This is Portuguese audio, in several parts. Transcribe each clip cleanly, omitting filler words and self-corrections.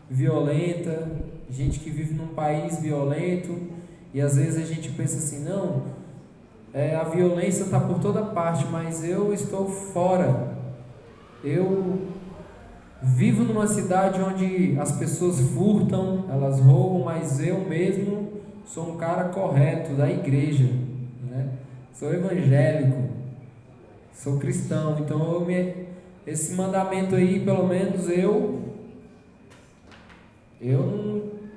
violenta, gente que vive num país violento, e às vezes a gente pensa assim, não, a violência está por toda parte, mas eu estou fora. Eu vivo numa cidade onde as pessoas furtam, elas roubam, mas eu mesmo sou um cara correto da igreja, né? Sou evangélico, sou cristão, então esse mandamento aí, pelo menos eu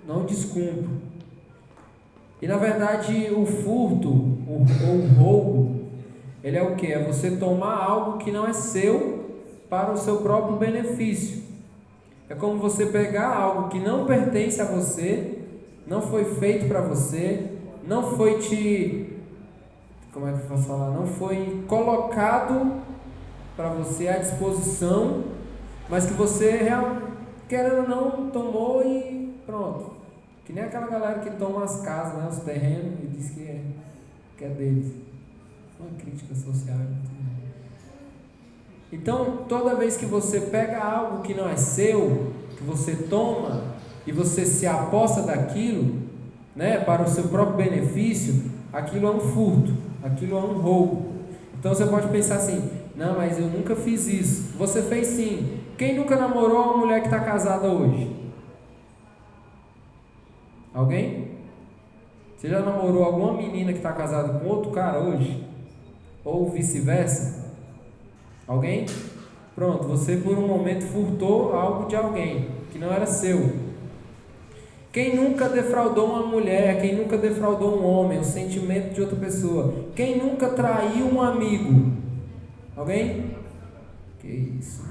não descumpro. E na verdade o furto, ou o roubo, ele é o que? É você tomar algo que não é seu para o seu próprio benefício. É como você pegar algo que não pertence a você, não foi feito para você, não foi como é que eu posso falar? Não foi colocado para você à disposição, mas que você, querendo ou não, tomou e pronto. Que nem aquela galera que toma as casas, né, os terrenos, e diz que é deles. Uma crítica social. Então, toda vez que você pega algo que não é seu, que você toma e você se aposta daquilo, né, para o seu próprio benefício, aquilo é um furto, aquilo é um roubo. Então você pode pensar assim, não, mas eu nunca fiz isso. Você fez sim. Quem nunca namorou uma mulher que está casada hoje? Alguém? Você já namorou alguma menina que está casada com outro cara hoje? Ou vice-versa? Alguém? Pronto, você por um momento furtou algo de alguém que não era seu. Quem nunca defraudou uma mulher? Quem nunca defraudou um homem? O sentimento de outra pessoa? Quem nunca traiu um amigo? Alguém? Que isso?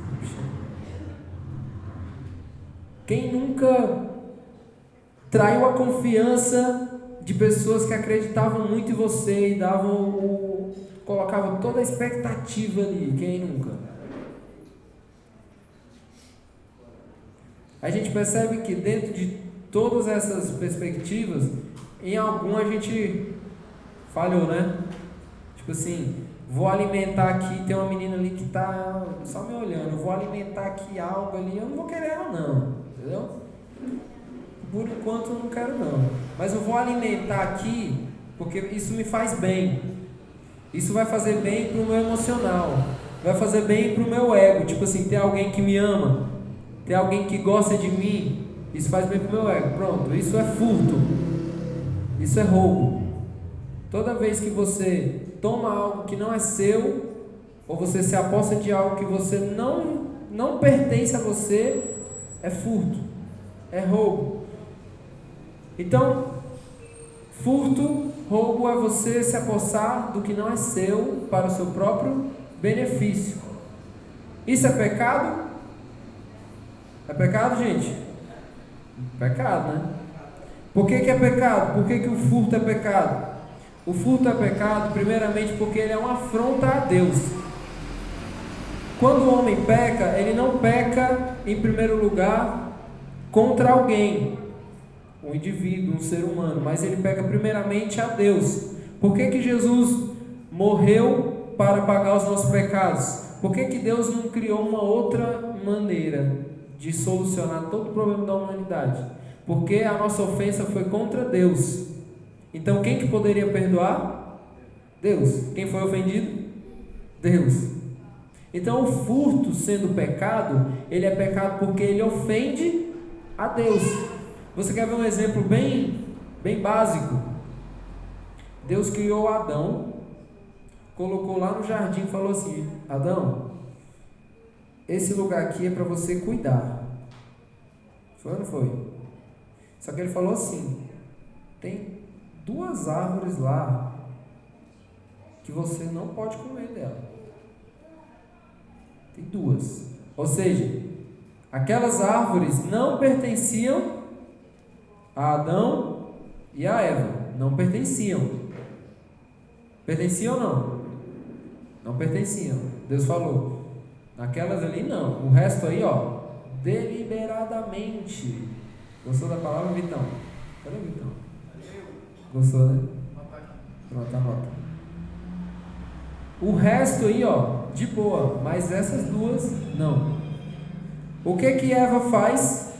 Quem nunca traiu a confiança de pessoas que acreditavam muito em você e colocavam toda a expectativa ali? Quem nunca? A gente percebe que dentro de todas essas perspectivas, em alguma a gente falhou, né? Tipo assim, vou alimentar aqui, tem uma menina ali que tá só me olhando, vou alimentar aqui algo ali, eu não vou querer ela não, entendeu? Por enquanto eu não quero não, mas eu vou alimentar aqui, porque isso me faz bem, isso vai fazer bem pro meu emocional, vai fazer bem pro meu ego, tipo assim, ter alguém que me ama, ter alguém que gosta de mim, isso faz bem pro meu ego, pronto, isso é furto, isso é roubo. Toda vez que você toma algo que não é seu, ou você se aposta de algo que você não pertence a você, é furto, é roubo. Então, furto, roubo é você se apossar do que não é seu para o seu próprio benefício. Isso é pecado? É pecado, gente? Pecado, né? Por que é pecado? Por que o furto é pecado? O furto é pecado, primeiramente, porque ele é uma afronta a Deus. Quando o homem peca, ele não peca, em primeiro lugar, contra alguém, um indivíduo, um ser humano, mas ele peca primeiramente a Deus. Por que Jesus morreu para pagar os nossos pecados? Por que Deus não criou uma outra maneira de solucionar todo o problema da humanidade? Porque a nossa ofensa foi contra Deus. Então quem que poderia perdoar? Deus. Quem foi ofendido? Deus. Então o furto, sendo pecado, ele é pecado porque ele ofende a Deus. Você quer ver um exemplo bem básico? Deus criou Adão, colocou lá no jardim e falou assim: Adão, esse lugar aqui é para você cuidar. Foi ou não foi? Só que ele falou assim: tem 2 árvores lá que você não pode comer dela. Tem 2. Ou seja, aquelas árvores não pertenciam a Adão e a Eva. Não pertenciam. Pertenciam ou não? Não pertenciam. Deus falou: aquelas ali não. O resto aí, ó, deliberadamente. Gostou da palavra, Vitão? Cadê o Vitão? Gostou, né? Pronto, anota. O resto aí, ó, de boa, mas essas 2 não. O que Eva faz?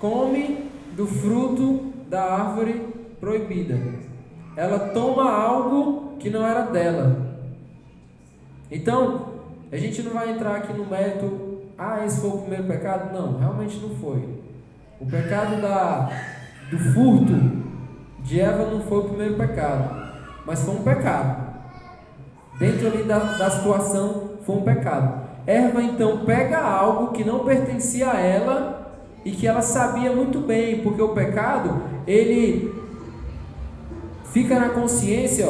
come do fruto da árvore proibida. Ela toma algo que não era dela. Então, a gente não vai entrar aqui no mérito, esse foi o primeiro pecado? Não, realmente não foi. O pecado do furto de Eva não foi o primeiro pecado, mas foi um pecado. Dentro ali da situação, foi um pecado. Eva então pega algo que não pertencia a ela e que ela sabia muito bem, porque o pecado, ele fica na consciência,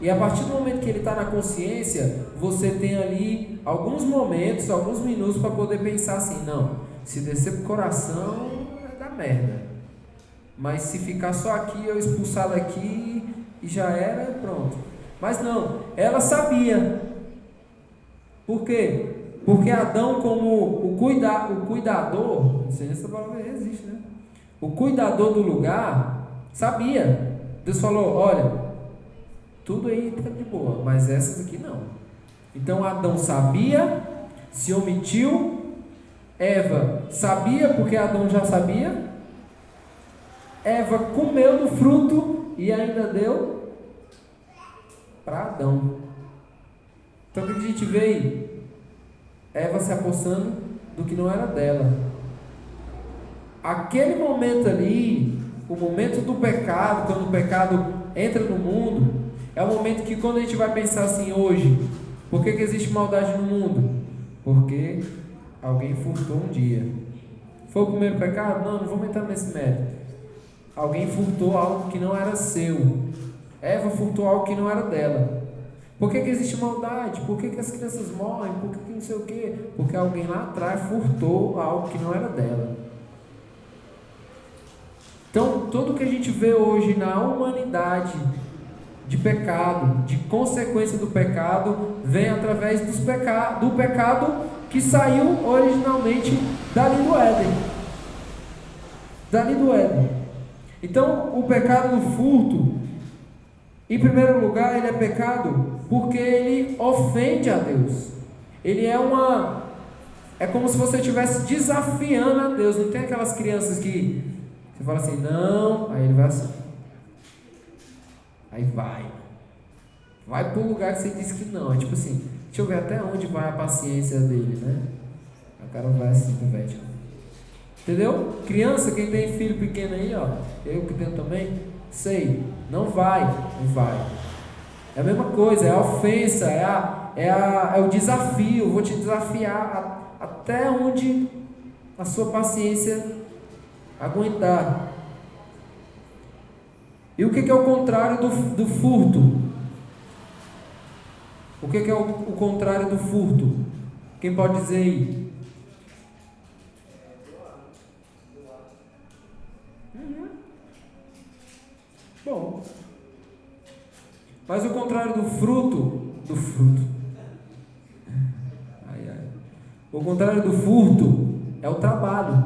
e a partir do momento que ele está na consciência, você tem ali alguns momentos, alguns minutos para poder pensar assim, não, se descer pro coração, vai dar merda. Mas se ficar só aqui, eu expulsar daqui e já era, pronto. Mas não, ela sabia. Por quê? Porque Adão, como o cuidador, não sei se essa palavra existe, né? O cuidador do lugar, sabia. Deus falou, olha, tudo aí está de boa, mas essas aqui não. Então Adão sabia, se omitiu. Eva sabia, porque Adão já sabia. Eva comeu do fruto e ainda deu para Adão. Então o que a gente vê aí? Eva se apossando do que não era dela. Aquele momento ali, o momento do pecado, quando o pecado entra no mundo, é o momento que quando a gente vai pensar assim hoje, por que existe maldade no mundo? Porque alguém furtou um dia. Foi o primeiro pecado? Não vamos entrar nesse mérito. Alguém furtou algo que não era seu. Eva furtou algo que não era dela. Por que existe maldade? Por que as crianças morrem? Por que não sei o quê? Porque alguém lá atrás furtou algo que não era dela. Então, tudo que a gente vê hoje na humanidade de pecado, de consequência do pecado, vem através do pecado que saiu originalmente dali do Éden. Dali do Éden. Então, o pecado do furto, em primeiro lugar, ele é pecado porque ele ofende a Deus. Ele é como se você estivesse desafiando a Deus. Não tem aquelas crianças que você fala assim, não, aí ele vai assim. Aí vai para o lugar que você disse que não. É tipo assim, deixa eu ver até onde vai a paciência dele, né? O cara vai assim, velho. Entendeu? Criança, quem tem filho pequeno aí, eu que tenho também, sei, não vai. É a mesma coisa, é a ofensa, é o desafio. Eu vou te desafiar até onde a sua paciência aguentar. E o que é o contrário do furto? O que é o contrário do furto? Quem pode dizer aí? Bom, mas o contrário do fruto, o contrário do furto é o trabalho.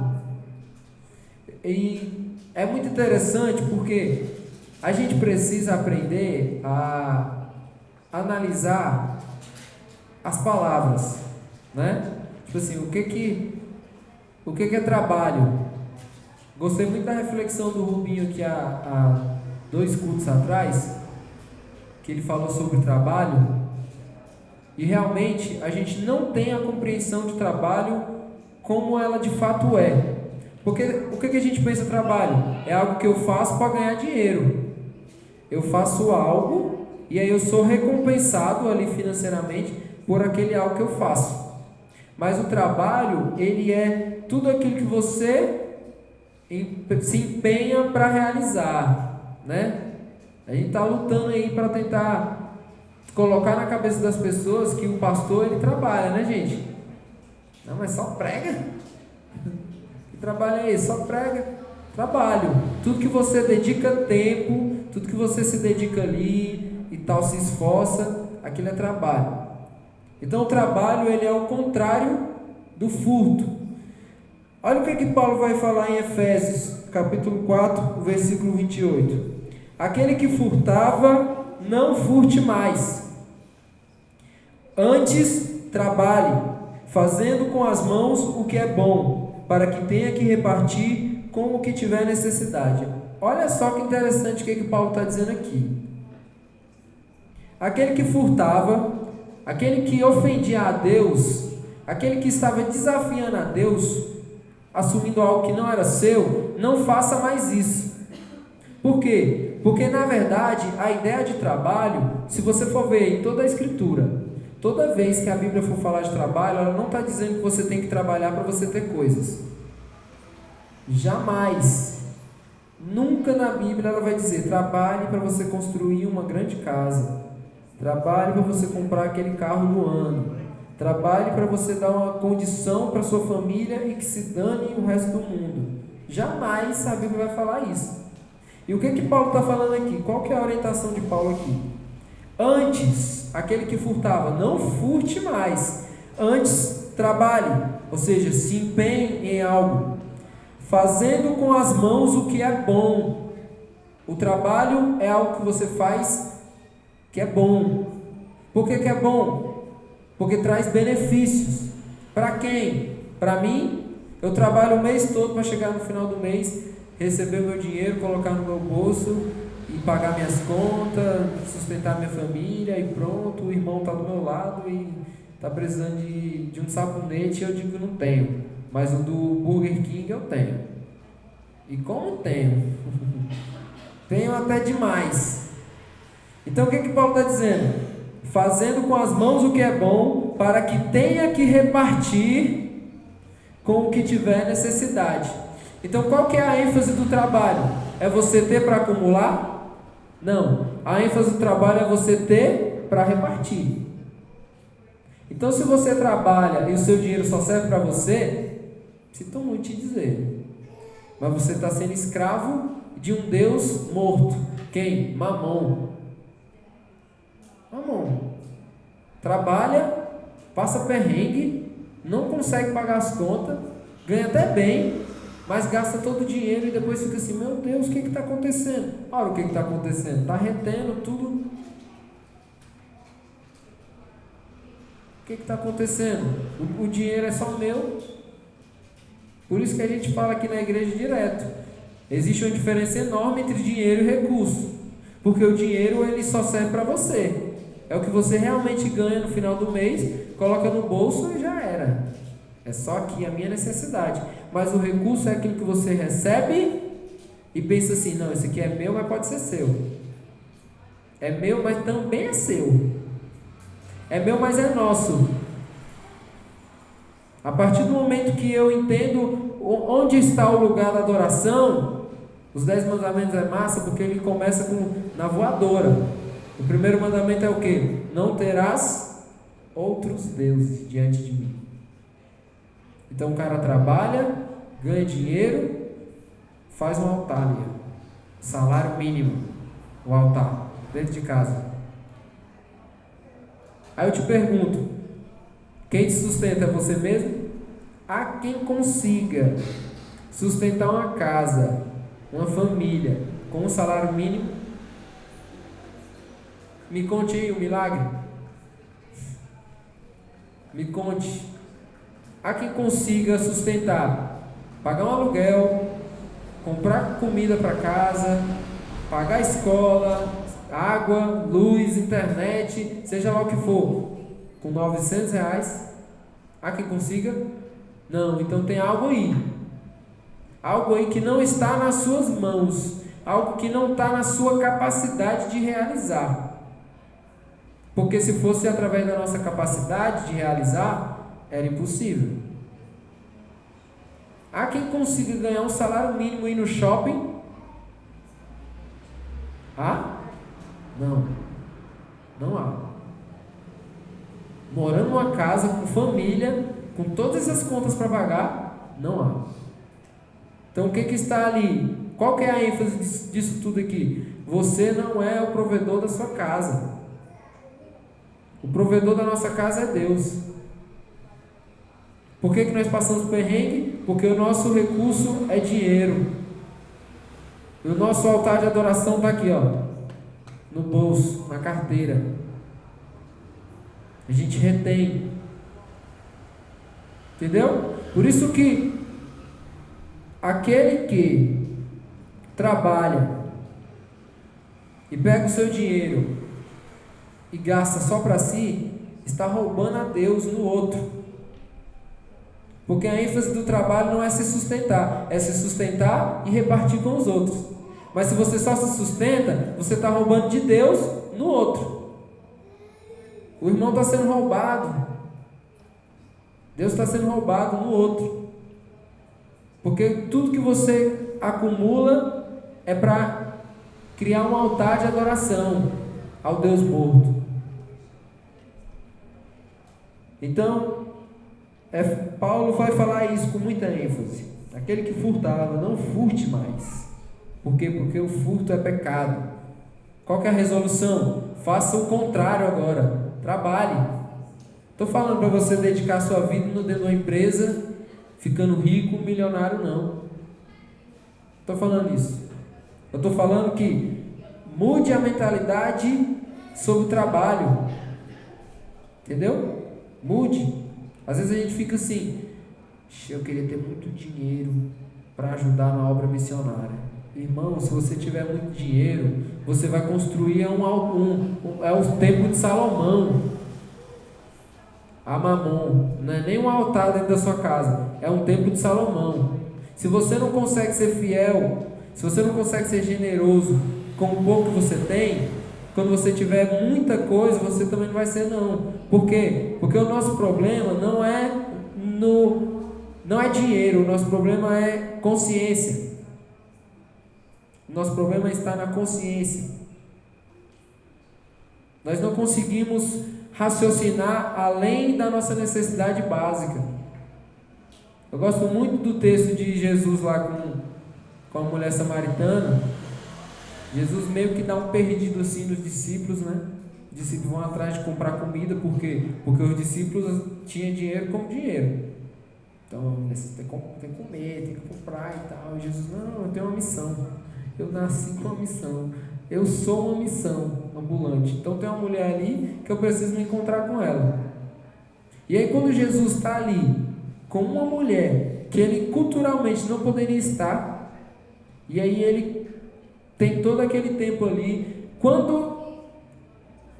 E é muito interessante porque a gente precisa aprender a analisar as palavras, né? Tipo assim, o que é trabalho? Gostei muito da reflexão do Rubinho aqui há 2 cultos atrás, que ele falou sobre trabalho, e realmente a gente não tem a compreensão de trabalho como ela de fato é. Porque o que a gente pensa trabalho? É algo que eu faço para ganhar dinheiro. Eu faço algo e aí eu sou recompensado ali financeiramente por aquele algo que eu faço. Mas o trabalho, ele é tudo aquilo que você se empenha para realizar, né? A gente está lutando aí para tentar colocar na cabeça das pessoas que o pastor, ele trabalha, né, gente? Não, mas só prega. Que trabalho é esse? Só prega. Trabalho. Tudo que você dedica tempo, tudo que você se dedica ali e tal, se esforça, aquilo é trabalho. Então o trabalho, ele é o contrário do furto. Olha o que Paulo vai falar em Efésios, capítulo 4, versículo 28. Aquele que furtava, não furte mais. Antes, trabalhe, fazendo com as mãos o que é bom, para que tenha que repartir com o que tiver necessidade. Olha só que interessante o que Paulo está dizendo aqui. Aquele que furtava, aquele que ofendia a Deus, aquele que estava desafiando a Deus, assumindo algo que não era seu, não faça mais isso. Por quê? Porque na verdade a ideia de trabalho, se você for ver em toda a Escritura, toda vez que a Bíblia for falar de trabalho, ela não está dizendo que você tem que trabalhar para você ter coisas. Jamais. Nunca na Bíblia ela vai dizer: trabalhe para você construir uma grande casa, trabalhe para você comprar aquele carro do ano, trabalhe para você dar uma condição para sua família e que se dane o resto do mundo. Jamais a Bíblia vai falar isso. E o que Paulo está falando aqui? Qual que é a orientação de Paulo aqui? Antes, aquele que furtava, não furte mais. Antes, trabalhe, ou seja, se empenhe em algo, fazendo com as mãos o que é bom. O trabalho é algo que você faz que é bom. Por que é bom? Porque traz benefícios. Para quem? Para mim, eu trabalho o mês todo para chegar no final do mês, receber meu dinheiro, colocar no meu bolso e pagar minhas contas, sustentar minha família e pronto. O irmão está do meu lado e está precisando de um sabonete, eu digo que não tenho, mas o do Burger King eu tenho. E como tenho? Tenho até demais. Então o que Paulo está dizendo? Fazendo com as mãos o que é bom, para que tenha que repartir com o que tiver necessidade. Então qual que é a ênfase do trabalho? É você ter para acumular? Não. A ênfase do trabalho é você ter para repartir. Então se você trabalha e o seu dinheiro só serve para você, sinto muito te dizer, mas você está sendo escravo de um Deus morto. Quem? Mamon. Mamon. Trabalha, passa perrengue, não consegue pagar as contas, ganha até bem, mas gasta todo o dinheiro e depois fica assim: meu Deus, o que está acontecendo? Olha o que está acontecendo, está retendo tudo. O que está acontecendo? O dinheiro é só meu. Por isso que a gente fala aqui na igreja direto: existe uma diferença enorme entre dinheiro e recurso, porque o dinheiro ele só serve para você, é o que você realmente ganha no final do mês, coloca no bolso e já era, é só aqui a minha necessidade. Mas o recurso é aquilo que você recebe e pensa assim: não, esse aqui é meu, mas pode ser seu. É meu, mas também é seu. É meu, mas é nosso. A partir do momento que eu entendo onde está o lugar da adoração, os 10 mandamentos é massa, porque ele começa na voadora. O primeiro mandamento é o quê? Não terás outros deuses diante de mim. Então o cara trabalha, ganha dinheiro, faz um altar ali, salário mínimo, o altar, dentro de casa. Aí eu te pergunto: quem te sustenta é você mesmo? Há quem consiga sustentar uma casa, uma família, com um salário mínimo? Me conte aí o milagre. Me conte. Há quem consiga sustentar, pagar um aluguel, comprar comida para casa, pagar a escola, água, luz, internet, seja lá o que for, com R$900? Há quem consiga? Não. Então tem algo aí que não está nas suas mãos, algo que não está na sua capacidade de realizar. Porque se fosse através da nossa capacidade de realizar, era impossível. Há quem consiga ganhar um salário mínimo e ir no shopping? Há? Não há. Morando numa casa, com família, com todas as contas para pagar, não há. Então o que está ali? Qual que é a ênfase disso tudo aqui? Você não é o provedor da sua casa. O provedor da nossa casa é Deus. Por que nós passamos perrengue? Porque o nosso recurso é dinheiro. E o nosso altar de adoração está aqui, ó, no bolso, na carteira. A gente retém. Entendeu? Por isso que aquele que trabalha e pega o seu dinheiro e gasta só para si, está roubando a Deus no outro. Porque a ênfase do trabalho não é se sustentar, é se sustentar e repartir com os outros. Mas se você só se sustenta, você está roubando de Deus no outro. O irmão está sendo roubado, Deus está sendo roubado no outro. Porque tudo que você acumula é para criar um altar de adoração ao Deus morto. Então, Paulo vai falar isso com muita ênfase. Aquele que furtava, não furte mais. Por quê? Porque o furto é pecado. Qual que é a resolução? Faça o contrário agora. Trabalhe. Estou falando para você dedicar sua vida dentro de uma empresa, ficando rico, milionário, não. Estou falando isso. Eu estou falando que mude a mentalidade sobre o trabalho. Entendeu? Mude. Às vezes a gente fica assim: eu queria ter muito dinheiro para ajudar na obra missionária. Irmão, se você tiver muito dinheiro, você vai construir é o templo de Salomão. A Mamon, não é nem um altar dentro da sua casa, é um templo de Salomão. Se você não consegue ser fiel, se você não consegue ser generoso com o pouco que você tem, quando você tiver muita coisa, você também não vai ser, não. Por quê? Porque o nosso problema não é dinheiro, o nosso problema é consciência. O nosso problema está na consciência. Nós não conseguimos raciocinar além da nossa necessidade básica. Eu gosto muito do texto de Jesus lá com a mulher samaritana. Jesus meio que dá um perdido assim nos discípulos, né? Os discípulos vão atrás de comprar comida, por quê? Porque os discípulos tinham dinheiro como dinheiro. Então, tem que comer, tem que comprar e tal. E Jesus, não, eu tenho uma missão. Eu nasci com uma missão. Eu sou uma missão ambulante. Então tem uma mulher ali que eu preciso me encontrar com ela. E aí quando Jesus está ali com uma mulher que ele culturalmente não poderia estar, e aí ele tem todo aquele tempo ali, quando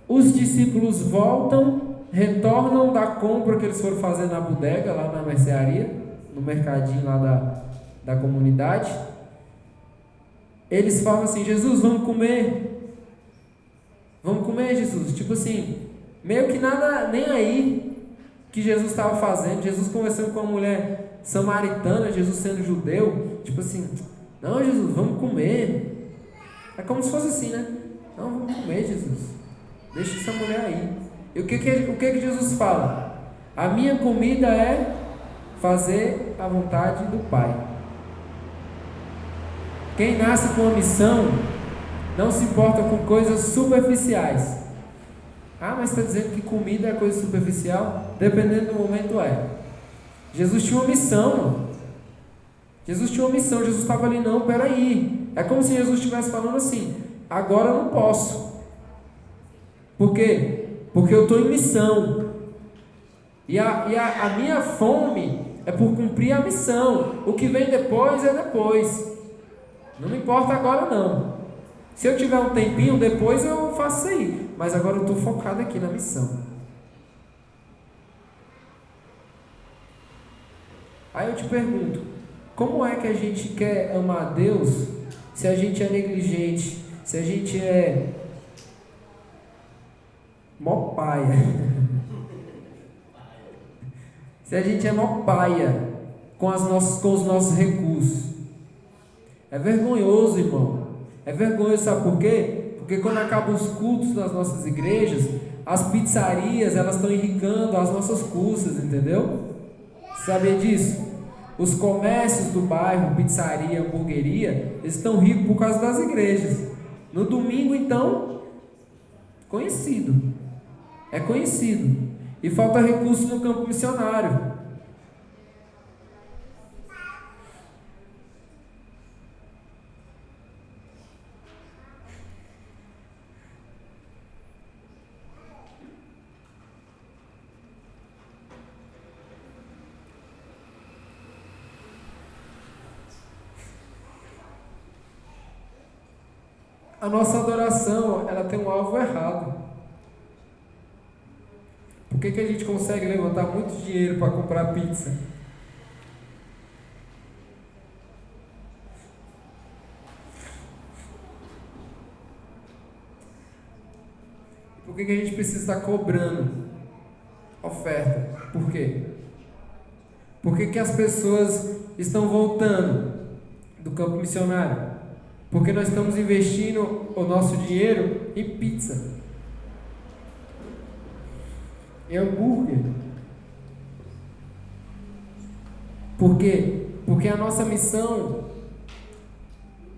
os discípulos voltam, retornam da compra que eles foram fazer na bodega, lá na mercearia, no mercadinho lá da comunidade, eles falam assim: Jesus, vamos comer. Vamos comer, Jesus. Tipo assim, meio que nada, nem aí que Jesus estava fazendo. Jesus conversando com uma mulher samaritana, Jesus sendo judeu. Tipo assim, não, Jesus, vamos comer. É como se fosse assim, né? Não, vamos comer, Jesus. Deixa essa mulher aí. E o que Jesus fala? A minha comida é fazer a vontade do Pai. Quem nasce com uma missão não se importa com coisas superficiais. Ah, mas está dizendo que comida é coisa superficial? Dependendo do momento é. Jesus tinha uma missão, mano. Jesus tinha uma missão. Jesus estava ali, não, peraí. É como se Jesus estivesse falando assim: agora eu não posso. Por quê? Porque eu estou em missão. E a minha fome é por cumprir a missão. O que vem depois é depois. Não me importa agora não. Se eu tiver um tempinho depois eu faço isso aí. Mas agora eu estou focado aqui na missão. Aí eu te pergunto: como é que a gente quer amar a Deus se a gente é negligente, se a gente é mó paia? Se a gente é mó paia com os nossos recursos. É vergonhoso, irmão. É vergonhoso, sabe por quê? Porque quando acabam os cultos nas nossas igrejas, as pizzarias, elas estão enricando as nossas custas, entendeu? Sabia disso? Os comércios do bairro, pizzaria, hamburgueria, eles estão ricos por causa das igrejas. No domingo, então, conhecido. É conhecido. E falta recurso no campo missionário. A nossa adoração, ela tem um alvo errado. Por que a gente consegue levantar muito dinheiro para comprar pizza? Por que a gente precisa estar cobrando oferta? Por quê? Por que as pessoas estão voltando do campo missionário? Porque nós estamos investindo o nosso dinheiro em pizza, em hambúrguer. Por quê? Porque a nossa missão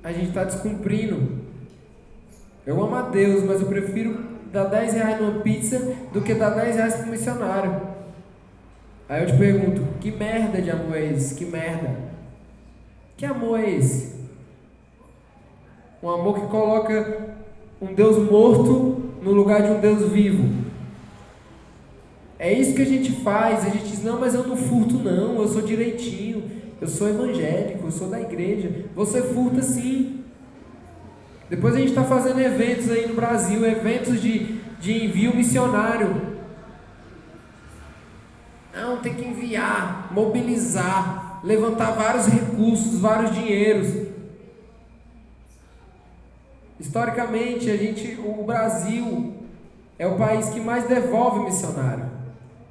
a gente está descumprindo. Eu amo a Deus, mas eu prefiro dar 10 reais numa pizza do que dar 10 reais para um missionário. Aí eu te pergunto, que merda de amor é esse? Que merda? Que amor é esse? Um amor que coloca um Deus morto no lugar de um Deus vivo. É isso que a gente faz. A gente diz, não, mas eu não furto não, eu sou direitinho, eu sou evangélico, eu sou da igreja. Você furta sim. Depois a gente está fazendo eventos aí no Brasil, eventos de envio missionário. Não, tem que enviar, mobilizar, levantar vários recursos, vários dinheiros. Historicamente, o Brasil é o país que mais devolve missionário.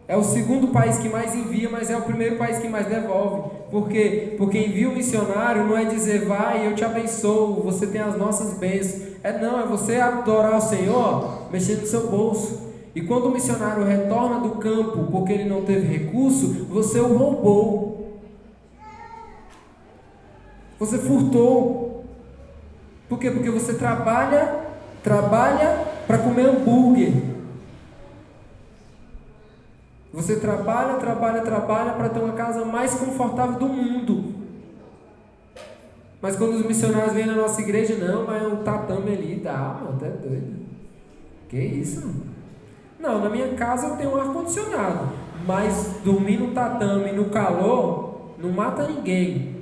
É o segundo país que mais envia, mas é o primeiro país que mais devolve. Por quê? Porque envio missionário não é dizer, vai, eu te abençoo, você tem as nossas bênçãos. É você adorar o Senhor, mexer no seu bolso. E quando o missionário retorna do campo porque ele não teve recurso, você o roubou. Você furtou. Por quê? Porque você trabalha para comer hambúrguer. Você trabalha para ter uma casa mais confortável do mundo. Mas quando os missionários vêm na nossa igreja, não, mas o tatame ali dá, mano, tá doido. Que isso? Não, na minha casa eu tenho um ar-condicionado, mas dormir no tatame, no calor, não mata ninguém.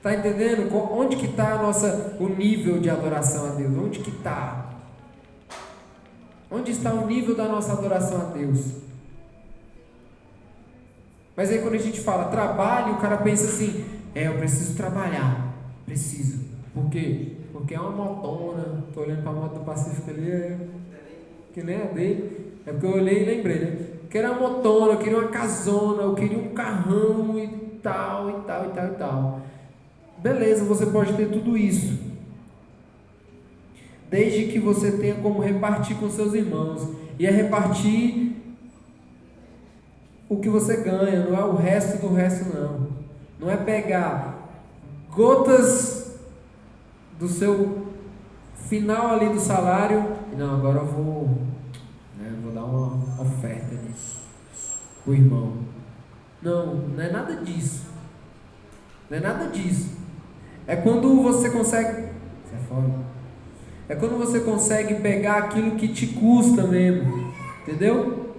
Tá entendendo? Onde que está o nível de adoração a Deus? Onde que está? Onde está o nível da nossa adoração a Deus? Mas aí quando a gente fala trabalho, o cara pensa assim, eu preciso trabalhar. Preciso. Por quê? Porque é uma motona. Estou olhando para a moto do Pacífico ali, que nem a dele. É porque eu olhei e lembrei, né? Eu queria uma motona, eu queria uma casona, eu queria um carrão e tal, e tal, e tal, e tal. Beleza, você pode ter tudo isso, desde que você tenha como repartir com seus irmãos. E é repartir o que você ganha, não é o resto do resto não. Não é pegar gotas do seu final ali do salário e não, agora eu vou dar uma oferta nisso pro irmão. Não é nada disso. Não é nada disso. É quando você consegue. Isso é foda. É quando você consegue pegar aquilo que te custa mesmo. Entendeu?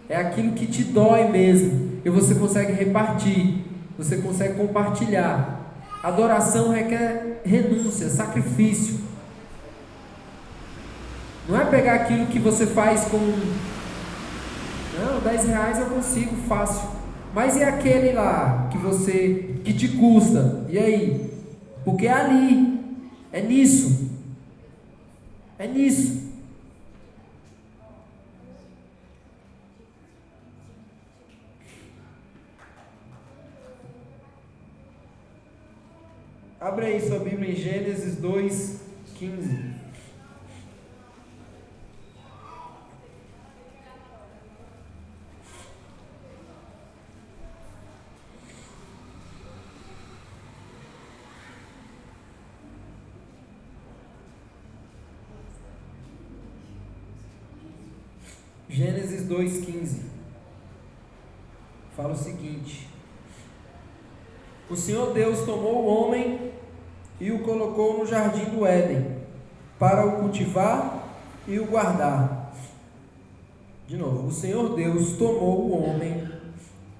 É aquilo que te dói mesmo. E você consegue repartir. Você consegue compartilhar. Adoração requer renúncia, sacrifício. Não é pegar aquilo que você faz com. Não, 10 reais eu consigo, fácil. Mas e aquele lá que te custa? E aí? Porque é ali, é nisso. É nisso. Abre aí sua Bíblia em Gênesis 2:15. Gênesis 2:15 fala o seguinte: o Senhor Deus tomou o homem e o colocou no jardim do Éden para o cultivar e o guardar. De novo, o Senhor Deus tomou o homem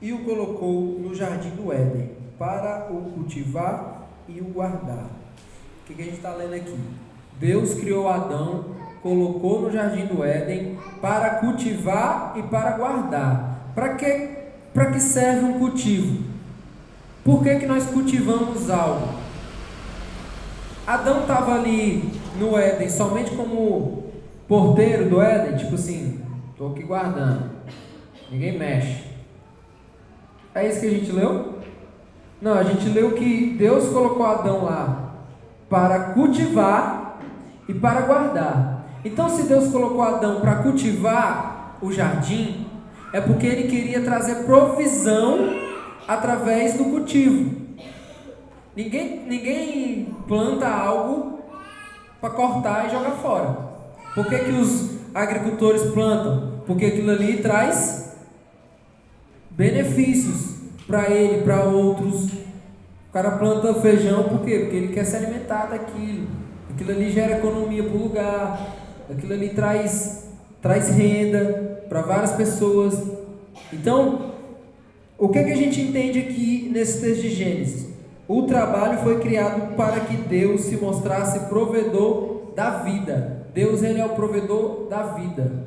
e o colocou no jardim do Éden para o cultivar e o guardar. O que a gente está lendo aqui? Deus criou Adão, colocou no jardim do Éden para cultivar e para guardar. Para que serve um cultivo? Por que nós cultivamos algo? Adão estava ali no Éden somente como porteiro do Éden, tipo assim, estou aqui guardando, ninguém mexe. É isso que a gente leu? Não, a gente leu que Deus colocou Adão lá para cultivar e para guardar. Então, se Deus colocou Adão para cultivar o jardim, é porque Ele queria trazer provisão através do cultivo. Ninguém planta algo para cortar e jogar fora. Por que os agricultores plantam? Porque aquilo ali traz benefícios para ele, para outros. O cara planta feijão por quê? Porque ele quer se alimentar daquilo. Aquilo ali gera economia para o lugar. Aquilo ali traz renda para várias pessoas. Então, o que a gente entende aqui nesse texto de Gênesis? O trabalho foi criado para que Deus se mostrasse provedor da vida. Deus, Ele é o provedor da vida.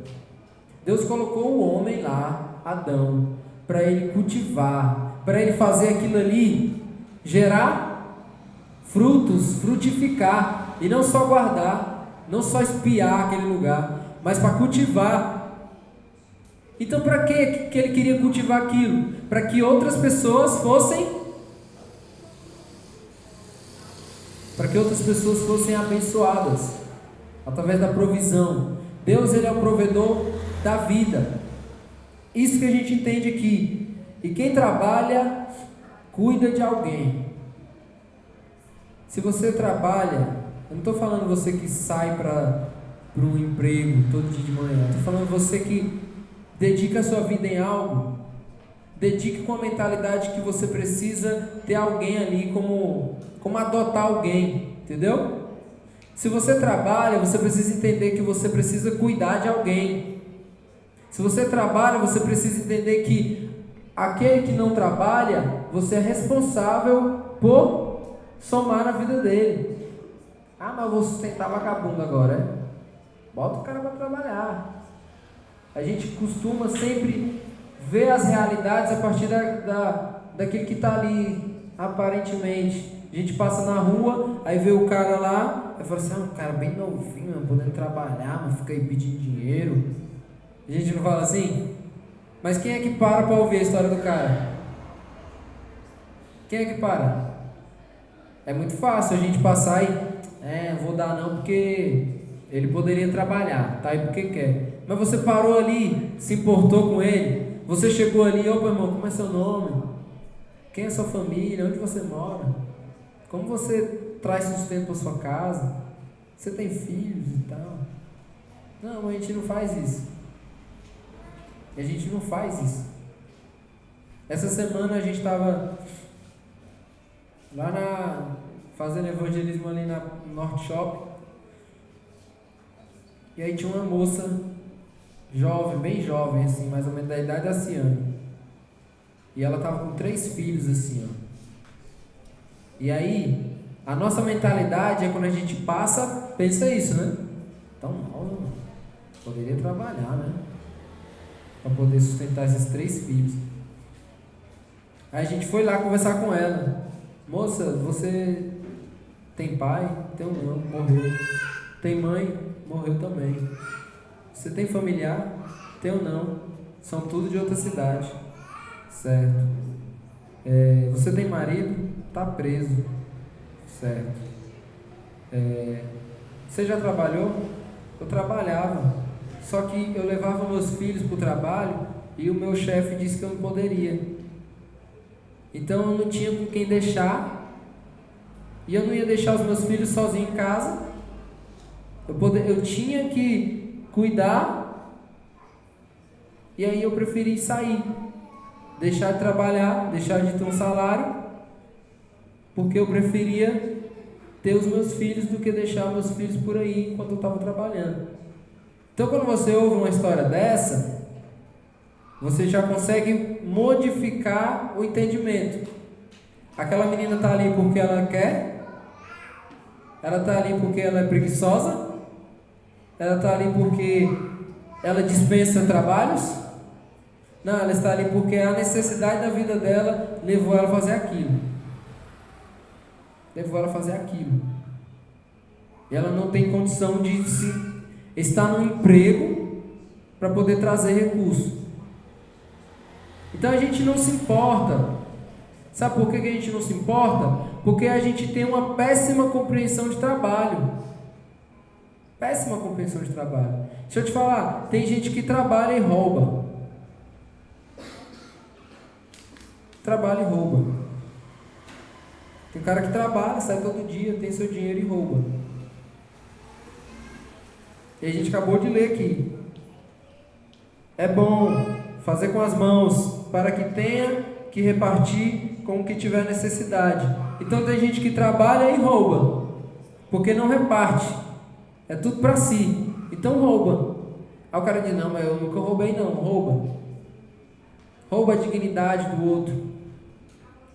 Deus colocou o homem lá, Adão, para ele cultivar, para ele fazer aquilo ali gerar frutos, frutificar, e não só guardar, não só espiar aquele lugar, mas para cultivar. Então, para que ele queria cultivar aquilo? Para que outras pessoas fossem abençoadas através da provisão. Deus, Ele é o provedor da vida. Isso que a gente entende aqui. E quem trabalha cuida de alguém. Se você trabalha, eu não estou falando você que sai para um emprego todo dia de manhã, estou falando você que dedica a sua vida em algo. Dedique com a mentalidade que você precisa ter alguém ali, como adotar alguém, entendeu? Se você trabalha, você precisa entender que você precisa cuidar de alguém. Se você trabalha, você precisa entender que aquele que não trabalha, você é responsável por somar na vida dele. Ah, mas eu vou sustentar vagabundo agora, é? Bota o cara para trabalhar. A gente costuma sempre ver as realidades a partir daquele que está ali, aparentemente. A gente passa na rua, aí vê o cara lá, aí fala assim, um cara bem novinho, podendo trabalhar, mas fica aí pedindo dinheiro. A gente não fala assim? Mas quem é que para ouvir a história do cara? Quem é que para? É muito fácil a gente passar e, não vou dar não porque ele poderia trabalhar, tá aí porque quer. Mas você parou ali, se importou com ele, você chegou ali, opa irmão, como é seu nome? Quem é sua família? Onde você mora? Como você traz sustento para sua casa? Você tem filhos e tal? Não, a gente não faz isso. A gente não faz isso. Essa semana a gente estava lá fazendo evangelismo ali na Norte Shopping. E aí tinha uma moça jovem, bem jovem assim, mais ou menos da idade da Ciane. E ela estava com 3 filhos assim, ó. E aí, a nossa mentalidade é quando a gente passa, pensa isso, né? Então, não, poderia trabalhar, né? Para poder sustentar esses 3 filhos. Aí a gente foi lá conversar com ela. Moça, você tem pai? Tem não, morreu. Tem mãe? Morreu também. Você tem familiar? Tem não. São tudo de outra cidade. Certo. Você tem marido? Está preso. Certo. Você já trabalhou? Eu trabalhava. Só que eu levava meus filhos para o trabalho e o meu chefe disse que eu não poderia. Então eu não tinha com quem deixar. E eu não ia deixar os meus filhos sozinhos em casa. Eu tinha que cuidar. E aí eu preferi sair. Deixar de trabalhar, deixar de ter um salário. Porque eu preferia ter os meus filhos do que deixar meus filhos por aí enquanto eu estava trabalhando. Então quando você ouve uma história dessa, você já consegue modificar o entendimento. Aquela menina está ali porque ela quer, Ela está ali porque ela é preguiçosa? Ela está ali porque ela dispensa trabalhos? Não, ela está ali porque a necessidade da vida dela levou ela a fazer aquilo. Levou ela a fazer aquilo. E ela não tem condição de estar no emprego para poder trazer recurso. Então a gente não se importa. Sabe por que a gente não se importa? Porque a gente tem uma péssima compreensão de trabalho. Péssima compreensão de trabalho. Deixa eu te falar, tem gente que trabalha e rouba. Trabalha e rouba. Tem cara que trabalha, sai todo dia, tem seu dinheiro e rouba. E a gente acabou de ler aqui. É bom fazer com as mãos, para que tenha que repartir com o que tiver necessidade. Então tem gente que trabalha e rouba, porque não reparte. É tudo para si. Então rouba. Aí o cara diz, não, mas eu nunca roubei não. Rouba. Rouba a dignidade do outro.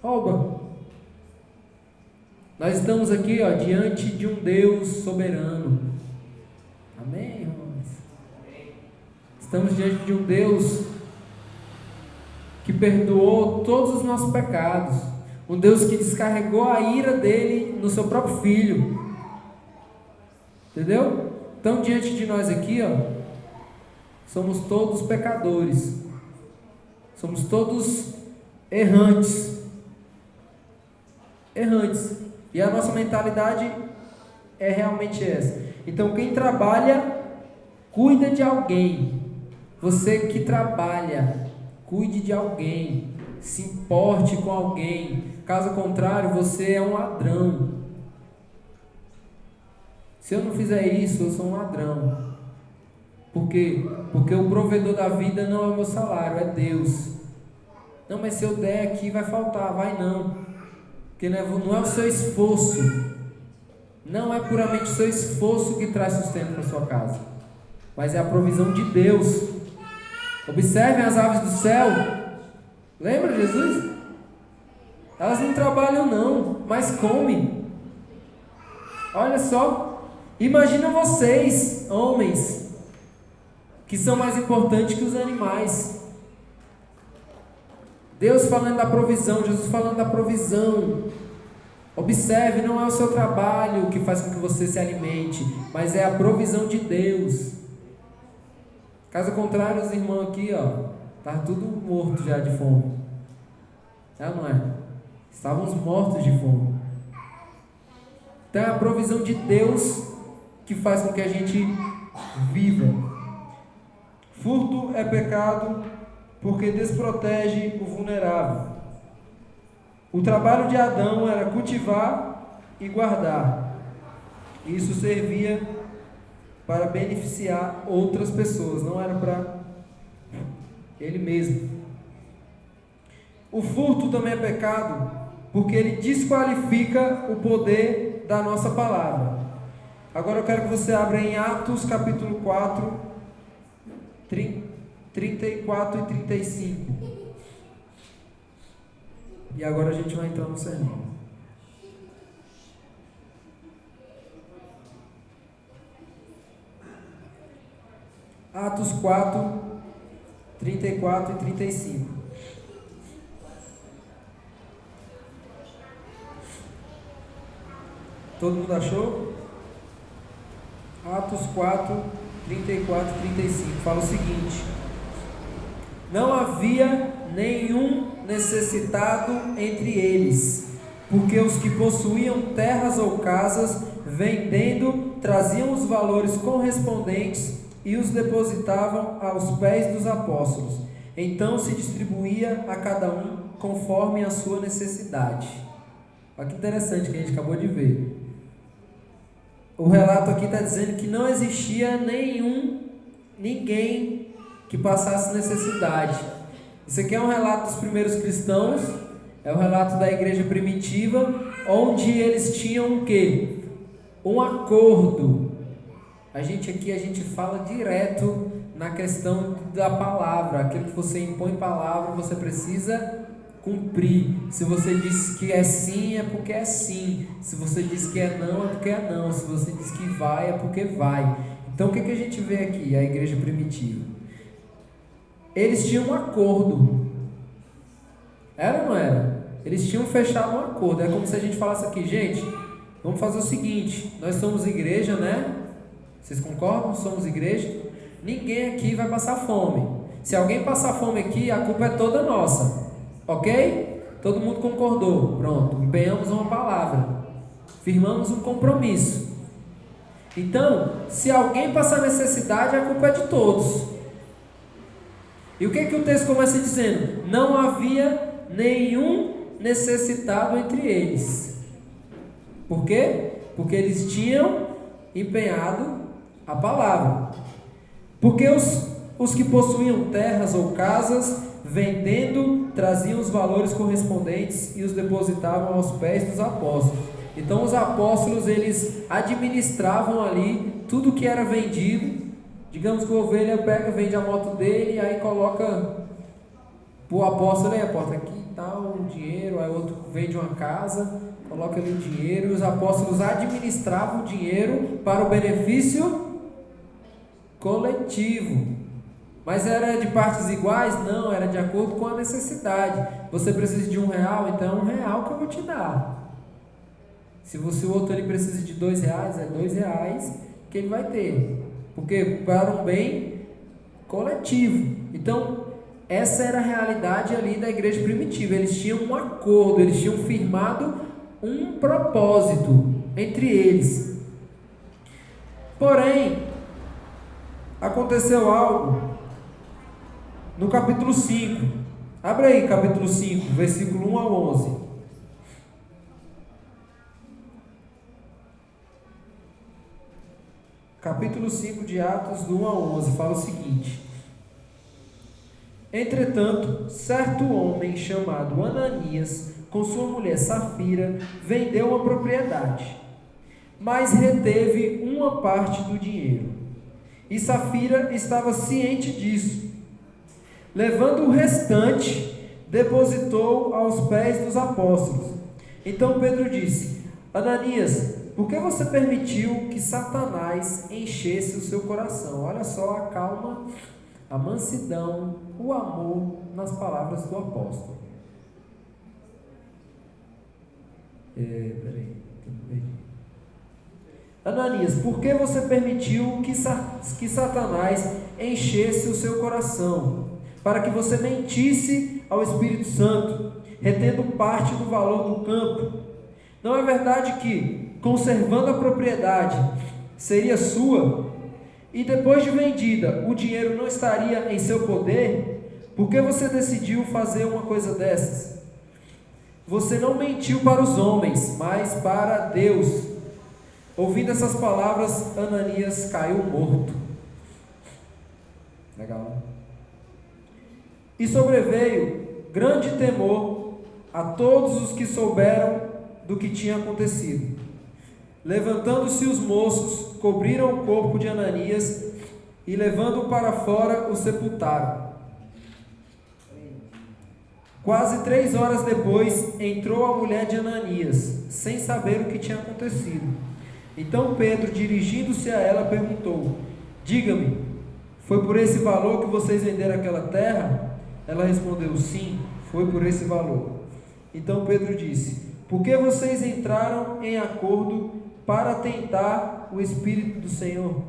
Rouba. Nós estamos aqui, diante de um Deus soberano. Amém, irmãos? Estamos diante de um Deus que perdoou todos os nossos pecados. Um Deus que descarregou a ira dele no seu próprio Filho. Entendeu? Então, diante de nós aqui, somos todos pecadores. Somos todos errantes. Errantes. E a nossa mentalidade é realmente essa. Então, quem trabalha, cuida de alguém. Você que trabalha, cuide de alguém. Se importe com alguém. Caso contrário, você é um ladrão. Se eu não fizer isso, eu sou um ladrão. Por quê? Porque o provedor da vida não é o meu salário, é Deus. Não, mas se eu der aqui vai faltar. Vai não. Porque não é o seu esforço. Não é puramente o seu esforço que traz sustento para a sua casa. Mas é a provisão de Deus. Observem as aves do céu. Lembra Jesus? Elas não trabalham não, mas comem. Olha só. Imagina vocês, homens, que são mais importantes que os animais. Deus falando da provisão, Jesus falando da provisão. Observe, não é o seu trabalho que faz com que você se alimente, mas é a provisão de Deus. Caso contrário, os irmãos aqui, tá tudo morto já de fome. É ou não é? Estávamos mortos de fome. Então é a provisão de Deus que faz com que a gente viva. Furto é pecado porque desprotege o vulnerável. O trabalho de Adão era cultivar e guardar. Isso servia para beneficiar outras pessoas, não era para ele mesmo. O furto também é pecado porque ele desqualifica o poder da nossa palavra. Agora eu quero que você abra em Atos capítulo 4, 34 e 35. E agora a gente vai entrar no sermão. Atos 4, 34 e 35. Todo mundo achou? Atos 4, 34 e 35. Fala o seguinte: não havia nenhum necessitado entre eles, porque os que possuíam terras ou casas, vendendo, traziam os valores correspondentes e os depositavam aos pés dos apóstolos. Então se distribuía a cada um conforme a sua necessidade. Olha que interessante que a gente acabou de ver. O relato aqui está dizendo que não existia ninguém que passasse necessidade. Isso aqui é um relato dos primeiros cristãos, é o relato da igreja primitiva, onde eles tinham o quê? Um acordo. A gente fala direto na questão da palavra. Aquilo que você impõe palavra, você precisa cumprir. Se você diz que é sim, é porque é sim. Se você diz que é não, é porque é não. Se você diz que vai, é porque vai. Então o que a gente vê aqui, a igreja primitiva? Eles tinham um acordo. Era ou não era? Eles tinham fechado um acordo. É como se a gente falasse aqui, gente, vamos fazer o seguinte, nós somos igreja, né? Vocês concordam? Somos igreja. Ninguém aqui vai passar fome. Se alguém passar fome aqui, a culpa é toda nossa. Ok? Todo mundo concordou. Pronto, empenhamos uma palavra. Firmamos um compromisso. Então, se alguém passar necessidade, a culpa é de todos. E o que o texto começa dizendo? Não havia nenhum necessitado entre eles. Por quê? Porque eles tinham empenhado a palavra. Porque os que possuíam terras ou casas, vendendo, traziam os valores correspondentes e os depositavam aos pés dos apóstolos. Então os apóstolos, eles administravam ali tudo que era vendido. Digamos que o ovelha pega, vende a moto dele, aí coloca o apóstolo, aí aporta aqui e tal, o dinheiro, aí outro vende uma casa, coloca ali o dinheiro, e os apóstolos administravam o dinheiro para o benefício coletivo. Mas era de partes iguais? Não, era de acordo com a necessidade. Você precisa de R$1, então é R$1 que eu vou te dar. Se você, o outro ali precisa de R$2, é R$2 que ele vai ter. Porque para um bem coletivo. Então, essa era a realidade ali da igreja primitiva. Eles tinham um acordo, eles tinham firmado um propósito entre eles. Porém, aconteceu algo no capítulo 5. Abre aí, capítulo 5, versículo 1 ao 11. Capítulo 5 de Atos, do 1 ao 11, fala o seguinte: Entretanto, certo homem chamado Ananias, com sua mulher Safira, vendeu uma propriedade, mas reteve uma parte do dinheiro. E Safira estava ciente disso. Levando o restante, depositou aos pés dos apóstolos. Então Pedro disse: Ananias, por que você permitiu que Satanás enchesse o seu coração? Olha só a calma, a mansidão, o amor nas palavras do apóstolo. Ananias, por que você permitiu que Satanás enchesse o seu coração, para que você mentisse ao Espírito Santo, retendo parte do valor do campo? Não é verdade que, conservando a propriedade, seria sua, e depois de vendida, o dinheiro não estaria em seu poder? Por que você decidiu fazer uma coisa dessas? Você não mentiu para os homens, mas para Deus. Ouvindo essas palavras, Ananias caiu morto. Legal. E sobreveio grande temor a todos os que souberam do que tinha acontecido. Levantando-se os moços, cobriram o corpo de Ananias e, levando-o para fora, o sepultaram. Quase 3 horas depois, entrou a mulher de Ananias, sem saber o que tinha acontecido. Então Pedro, dirigindo-se a ela, perguntou: Diga-me, foi por esse valor que vocês venderam aquela terra? Ela respondeu: Sim, foi por esse valor. Então Pedro disse: Por que vocês entraram em acordo para tentar o Espírito do Senhor?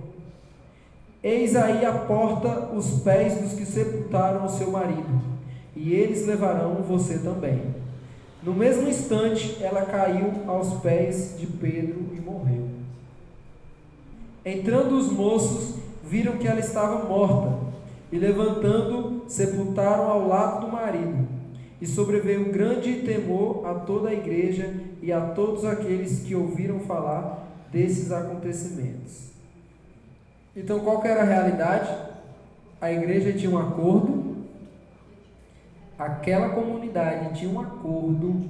Eis aí à porta os pés dos que sepultaram o seu marido, e eles levarão você também. No mesmo instante, ela caiu aos pés de Pedro e morreu. Entrando os moços, viram que ela estava morta, e levantando, sepultaram ao lado do marido. E sobreveio grande temor a toda a igreja e a todos aqueles que ouviram falar desses acontecimentos. Então, qual que era a realidade? A igreja tinha um acordo, aquela comunidade tinha um acordo,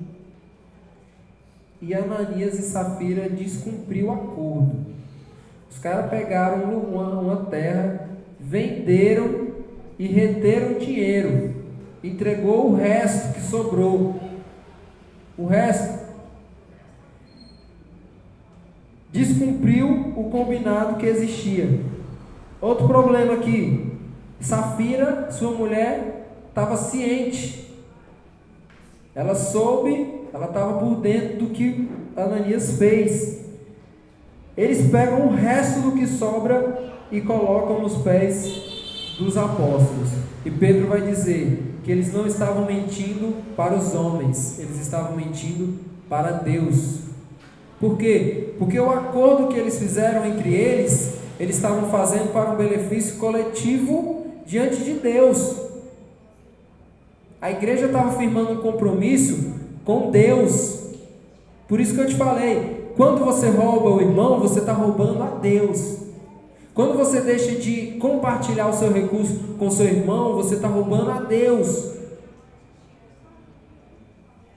e Ananias e Safira descumpriu o acordo. Os caras pegaram uma terra, venderam e reteram dinheiro. entregou o resto que sobrou. O resto descumpriu o combinado que existia. Outro problema aqui, Safira, sua mulher, estava ciente. Ela soube, ela estava por dentro do que Ananias fez. Eles pegam o resto do que sobra e colocam nos pés dos apóstolos. E Pedro vai dizer que eles não estavam mentindo para os homens, eles estavam mentindo para Deus. Por quê? Porque o acordo que eles fizeram entre eles estavam fazendo para um benefício coletivo diante de Deus. A igreja estava firmando um compromisso com Deus. Por isso que eu te falei, quando você rouba o irmão, você está roubando a Deus. Quando você deixa de compartilhar o seu recurso com o seu irmão, você está roubando a Deus.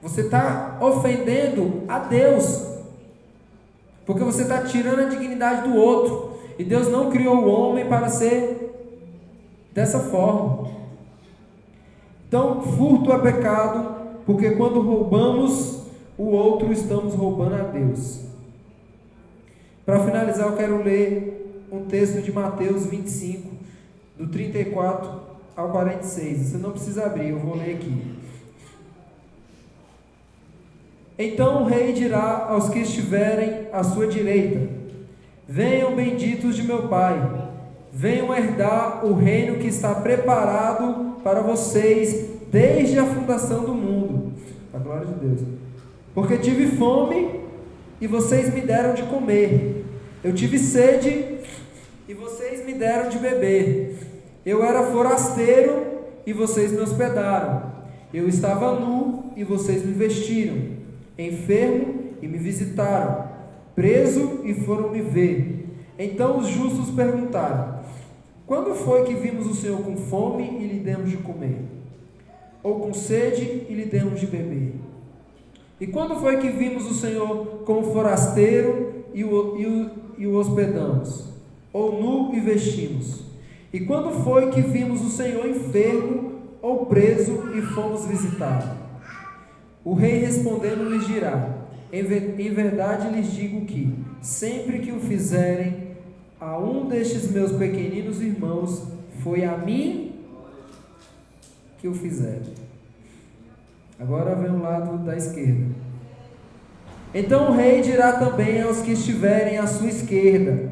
Você está ofendendo a Deus, porque você está tirando a dignidade do outro. E Deus não criou o homem para ser dessa forma. Então, furto é pecado, porque quando roubamos o outro, estamos roubando a Deus. Para finalizar, eu quero ler um texto de Mateus 25, do 34 ao 46. Você não precisa abrir, eu vou ler aqui. Então o rei dirá aos que estiverem à sua direita: venham benditos de meu Pai, venham herdar o reino que está preparado para vocês desde a fundação do mundo. A glória de Deus. Porque tive fome e vocês me deram de comer, eu tive sede e vocês me deram de beber, eu era forasteiro e vocês me hospedaram, eu estava nu e vocês me vestiram, enfermo e me visitaram, preso e foram me ver. Então os justos perguntaram: quando foi que vimos o Senhor com fome e lhe demos de comer? Ou com sede e lhe demos de beber? E quando foi que vimos o Senhor como forasteiro e o hospedamos? Ou nu e vestimos? E quando foi que vimos o Senhor enfermo ou preso e fomos visitá-lo? O rei respondendo lhes dirá: em verdade lhes digo que, sempre que o fizerem a um destes meus pequeninos irmãos, foi a mim que o fizeram. Agora vem o lado da esquerda. Então o rei dirá também aos que estiverem à sua esquerda: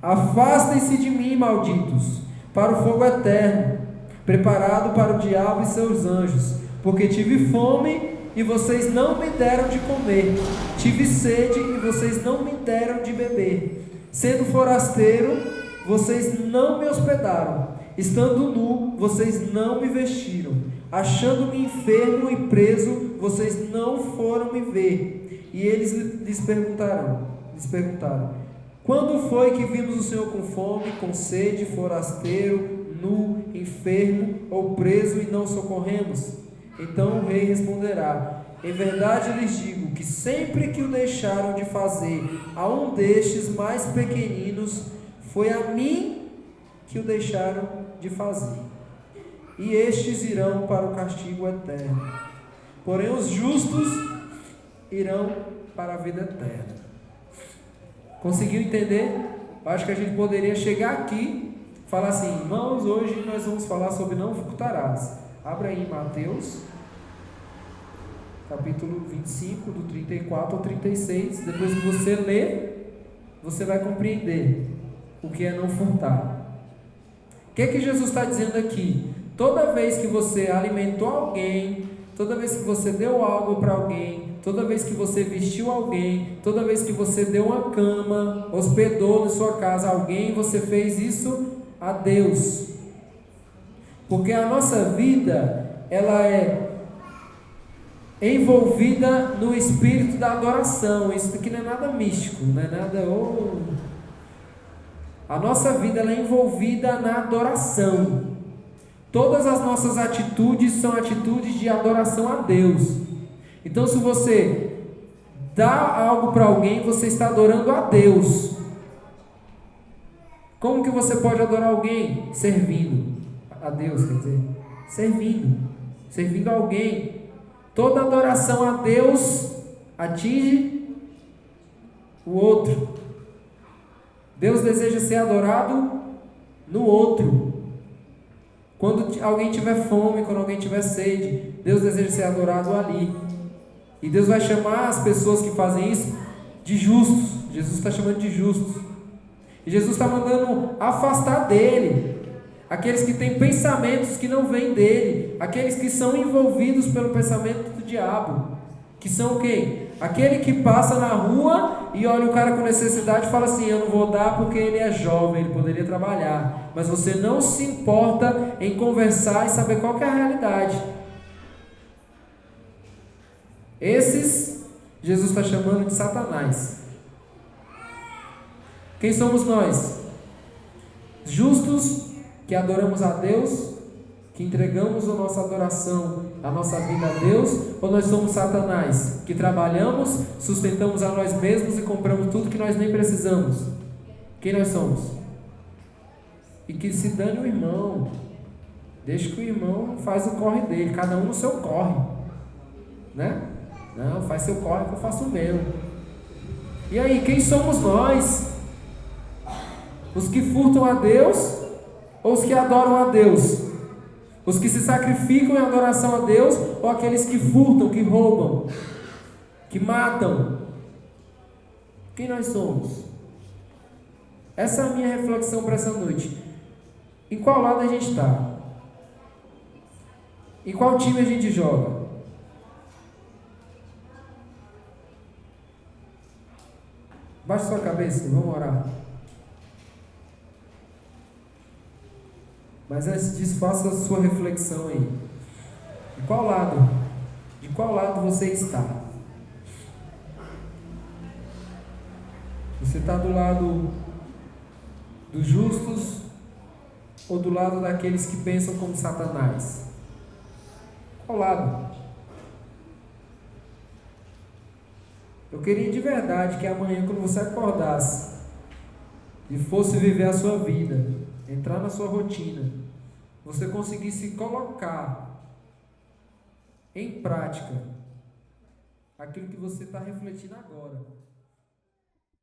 afastem-se de mim, malditos, para o fogo eterno, preparado para o diabo e seus anjos, porque tive fome e vocês não me deram de comer, tive sede e vocês não me deram de beber, sendo forasteiro, vocês não me hospedaram, estando nu, vocês não me vestiram, achando-me enfermo e preso, vocês não foram me ver. E eles lhes perguntaram: quando foi que vimos o Senhor com fome, com sede, forasteiro, nu, enfermo ou preso e não socorremos? Então o rei responderá: em verdade lhes digo que sempre que o deixaram de fazer a um destes mais pequeninos, foi a mim que o deixaram de fazer. E estes irão para o castigo eterno, porém os justos irão para a vida eterna. Conseguiu entender? Acho que a gente poderia chegar aqui e falar assim: irmãos, hoje nós vamos falar sobre não furtarás. Abra aí Mateus, capítulo 25, do 34 ao 36. Depois que você ler, você vai compreender o que é não furtar. O que é que Jesus está dizendo aqui? Toda vez que você alimentou alguém, toda vez que você deu algo para alguém, toda vez que você vestiu alguém, toda vez que você deu uma cama, hospedou na sua casa alguém, você fez isso a Deus. Porque a nossa vida, ela é envolvida no espírito da adoração. Isso aqui não é nada místico, não é nada... A nossa vida, ela é envolvida na adoração. Todas as nossas atitudes são atitudes de adoração a Deus. Então, se você dá algo para alguém, você está adorando a Deus. Como que você pode adorar alguém? Servindo a Deus, quer dizer. servindo alguém. Toda adoração a Deus atinge o outro. Deus deseja ser adorado no outro. Quando alguém tiver fome, quando alguém tiver sede, Deus deseja ser adorado ali. E Deus vai chamar as pessoas que fazem isso de justos. Jesus está chamando de justos. E Jesus está mandando afastar dele aqueles que têm pensamentos que não vêm dele, aqueles que são envolvidos pelo pensamento do diabo. Que são quem? Aquele que passa na rua e olha o cara com necessidade e fala assim: eu não vou dar porque ele é jovem, ele poderia trabalhar. Mas você não se importa em conversar e saber qual que é a realidade. Esses, Jesus está chamando de Satanás. Quem somos nós? Justos, que adoramos a Deus, que entregamos a nossa adoração, a nossa vida a Deus, ou nós somos Satanás, que trabalhamos, sustentamos a nós mesmos e compramos tudo que nós nem precisamos? Quem nós somos? E que se dane o irmão, deixa que o irmão faz o corre dele, cada um no seu corre, né? Não, faz seu corre que eu faço o meu. E aí, quem somos nós? Os que furtam a Deus ou os que adoram a Deus? Os que se sacrificam em adoração a Deus ou aqueles que furtam, que roubam, que matam? Quem nós somos? Essa é a minha reflexão para essa noite. Em qual lado a gente está? Em qual time a gente joga? Baixe sua cabeça e vamos orar. Mas antes disso, faça a sua reflexão aí. De qual lado? De qual lado você está? Você está do lado dos justos ou do lado daqueles que pensam como Satanás? Qual lado? Eu queria de verdade que amanhã, quando você acordasse e fosse viver a sua vida, entrar na sua rotina, você conseguisse colocar em prática aquilo que você está refletindo agora.